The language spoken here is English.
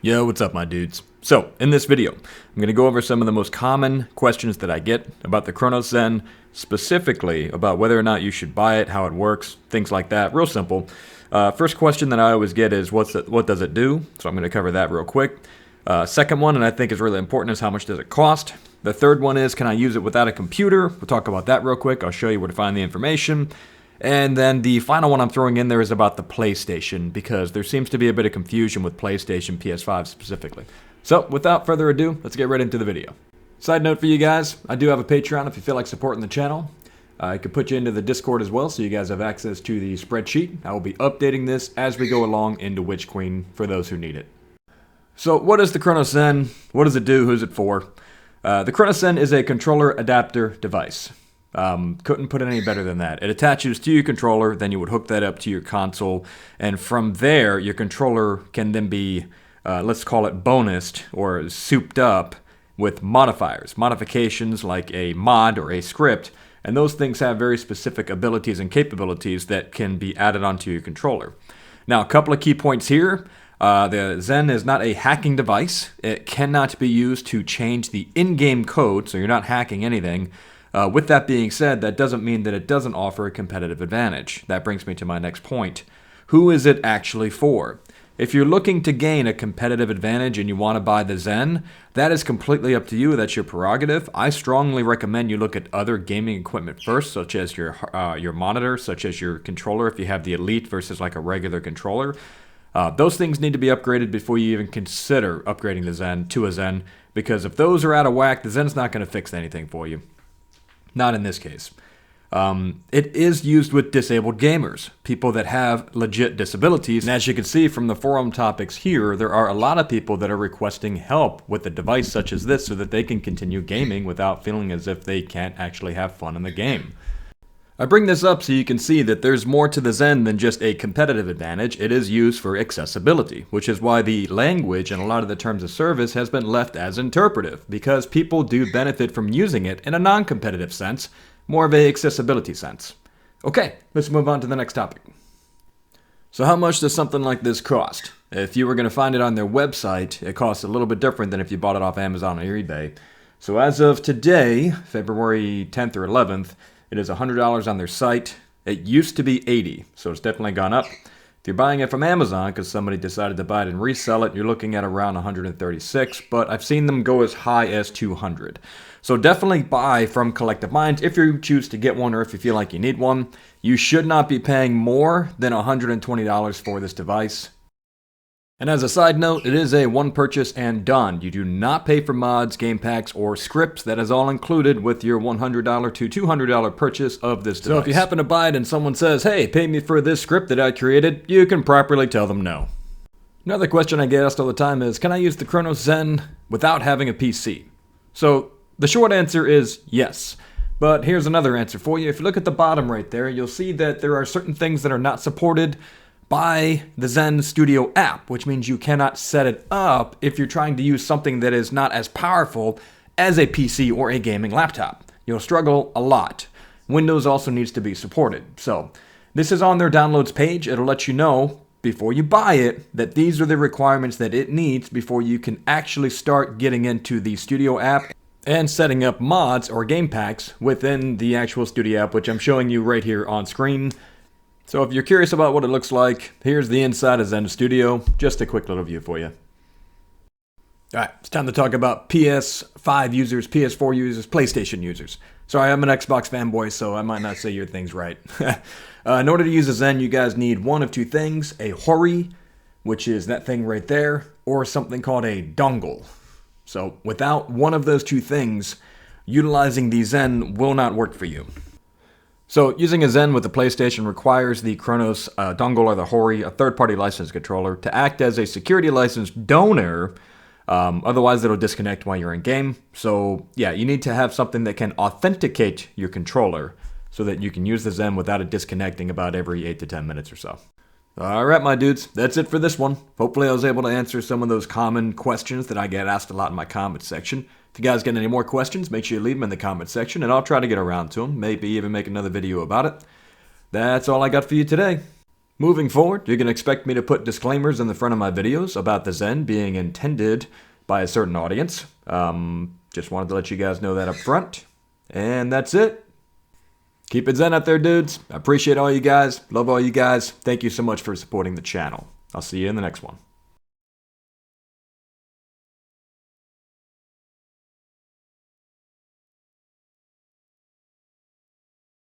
Yo, what's up, my dudes? So, in this video, I'm going to go over some of the most common questions that I get about the Cronus Zen, specifically about whether or not you should buy it, how it works, things like that. Real simple. First question that I always get is, what does it do? So I'm going to cover that real quick. Second one, and I think is really important, is how much does it cost? The third one is, can I use it without a computer? We'll talk about that real quick. I'll show you where to find the information. And then the final one I'm throwing in there is about the PlayStation, because there seems to be a bit of confusion with PlayStation, PS5 specifically. So, without further ado, let's get right into the video. Side note for you guys, I do have a Patreon if you feel like supporting the channel. I could put you into the Discord as well, so you guys have access to the spreadsheet. I will be updating this as we go along into Witch Queen for those who need it. So, what is the Cronus Zen? What does it do? Who's it for? The Cronus Zen is a controller adapter device. Couldn't put it any better than that. It attaches to your controller, then you would hook that up to your console, and from there, your controller can then be, let's call it bonused or souped up with modifiers, modifications like a mod or a script, and those things have very specific abilities and capabilities that can be added onto your controller. Now, a couple of key points here. The Zen is not a hacking device. It cannot be used to change the in-game code, so you're not hacking anything. With that being said, that doesn't mean that it doesn't offer a competitive advantage. That brings me to my next point. Who is it actually for? If you're looking to gain a competitive advantage and you want to buy the Zen, that is completely up to you. That's your prerogative. I strongly recommend you look at other gaming equipment first, such as your monitor, such as your controller, if you have the Elite versus like a regular controller. Those things need to be upgraded before you even consider upgrading the Zen to a Zen, because if those are out of whack, the Zen's not going to fix anything for you. Not in this case. It is used with disabled gamers, people that have legit disabilities. And as you can see from the forum topics here, there are a lot of people that are requesting help with a device such as this so that they can continue gaming without feeling as if they can't actually have fun in the game. I bring this up so you can see that there's more to the Zen than just a competitive advantage. It is used for accessibility, which is why the language and a lot of the terms of service has been left as interpretive, because people do benefit from using it in a non-competitive sense, more of a accessibility sense. Okay, let's move on to the next topic. So how much does something like this cost? If you were going to find it on their website, it costs a little bit different than if you bought it off Amazon or eBay. So as of today, February 10th or 11th, it is $100 on their site. It used to be $80, so it's definitely gone up. If you're buying it from Amazon because somebody decided to buy it and resell it, you're looking at around $136, but I've seen them go as high as $200. So definitely buy from Collective Minds if you choose to get one or if you feel like you need one. You should not be paying more than $120 for this device. And as a side note, it is a one purchase and done. You do not pay for mods, game packs, or scripts. That is all included with your $100 to $200 purchase of this device. So if you happen to buy it and someone says, hey, pay me for this script that I created, you can properly tell them no. Another question I get asked all the time is, can I use the Cronus Zen without having a PC? So the short answer is yes. But here's another answer for you. If you look at the bottom right there, you'll see that there are certain things that are not supported by the Zen Studio app, which means you cannot set it up if you're trying to use something that is not as powerful as a PC or a gaming laptop. You'll struggle a lot. Windows also needs to be supported. So this is on their downloads page. It'll let you know before you buy it that these are the requirements that it needs before you can actually start getting into the Studio app and setting up mods or game packs within the actual Studio app, which I'm showing you right here on screen. So if you're curious about what it looks like, here's the inside of Zen Studio. Just a quick little view for you. Alright, it's time to talk about PS5 users, PS4 users, PlayStation users. Sorry, I'm an Xbox fanboy, so I might not say your things right. In order to use a Zen, you guys need one of two things: a Hori, which is that thing right there, or something called a dongle. So without one of those two things, utilizing the Zen will not work for you. So using a Zen with a PlayStation requires the Cronus dongle or the Hori, a third-party license controller, to act as a security license donor. Otherwise, it'll disconnect while you're in game. So yeah, you need to have something that can authenticate your controller so that you can use the Zen without it disconnecting about every 8 to 10 minutes or so. Alright, my dudes, that's it for this one. Hopefully I was able to answer some of those common questions that I get asked a lot in my comment section. If you guys get any more questions, make sure you leave them in the comment section, and I'll try to get around to them. Maybe even make another video about it. That's all I got for you today. Moving forward, you can expect me to put disclaimers in the front of my videos about the Zen being intended by a certain audience. Just wanted to let you guys know that up front. And that's it. Keep it Zen out there, dudes. I appreciate all you guys. Love all you guys. Thank you so much for supporting the channel. I'll see you in the next one.